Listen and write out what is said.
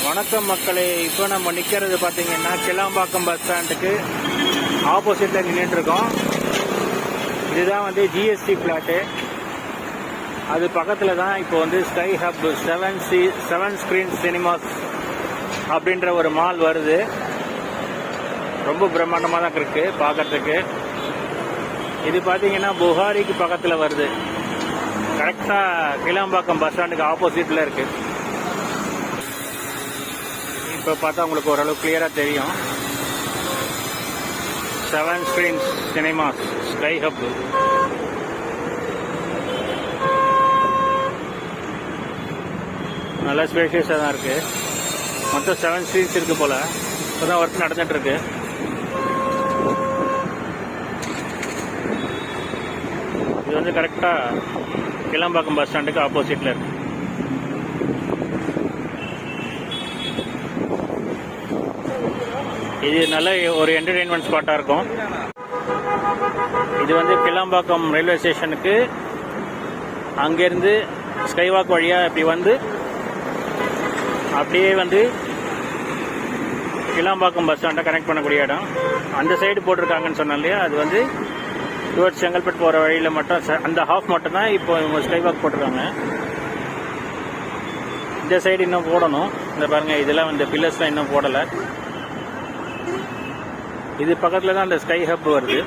வணக்கம் மக்களே. இப்போ நம்ம நிற்கிறது பார்த்தீங்கன்னா கிளாம்பாக்கம் பஸ் ஸ்டாண்டுக்கு ஆப்போசிட்டில் நின்றுட்டுருக்கோம். இதுதான் வந்து ஜிஎஸ்டி ஃப்ளாட்டு. அது பக்கத்தில் தான் இப்போ வந்து ஸ்கை ஹப் 7 ஸ்க்ரீன் சினிமாஸ் அப்படின்ற ஒரு மால் வருது. ரொம்ப பிரம்மாண்டமாக தான் இருக்குது பார்க்கறதுக்கு. இது பார்த்தீங்கன்னா புகாரிக்கு பக்கத்தில் வருது. கரெக்டாக கிளாம்பாக்கம் பஸ் ஸ்டாண்டுக்கு ஆப்போசிட்டில் இருக்குது. இப்போ பார்த்தா உங்களுக்கு ஓரளவு கிளியராக தெரியும். 7 ஸ்க்ரீன்ஸ் சினிமாஸ் ஸ்கை ஹப். நல்லா ஸ்பேஷியஸாக தான் இருக்குது. மொத்தம் 7 ஸ்க்ரீன்ஸ் இருக்குது போல். இப்போ தான் ஒர்க் நடந்துகிட்ருக்கு. இது வந்து கரெக்டாக கிளாம்பாக்கம் பஸ் ஸ்டாண்டுக்கு ஆப்போசிட்டில் இருக்குது. இது நல்ல ஒரு என்டர்டெயின்மெண்ட் ஸ்பாட்டாக இருக்கும். இது வந்து கிளாம்பாக்கம் ரயில்வே ஸ்டேஷனுக்கு அங்கேருந்து ஸ்கைவாக் வழியாக இப்படி வந்து அப்படியே வந்து கிளாம்பாக்கம் பஸ் ஸ்டாண்டை கனெக்ட் பண்ணக்கூடிய இடம். அந்த சைடு போட்டிருக்காங்கன்னு சொன்னேன் இல்லையா, அது வந்து டுவர்ட்ஸ் செங்கல்பட்டு போகிற வழியில் மட்டும் அந்த ஹாஃப் மட்டும் தான் இப்போ இவங்க ஸ்கைவாக் போட்டிருக்காங்க. இந்த சைடு இன்னும் போடணும். இந்த பாருங்கள், இதெல்லாம் இந்த பில்லர்ஸ்லாம் இன்னும் போடலை. இது பக்கத்தில் தான் அந்த ஸ்கை ஹப் வருது.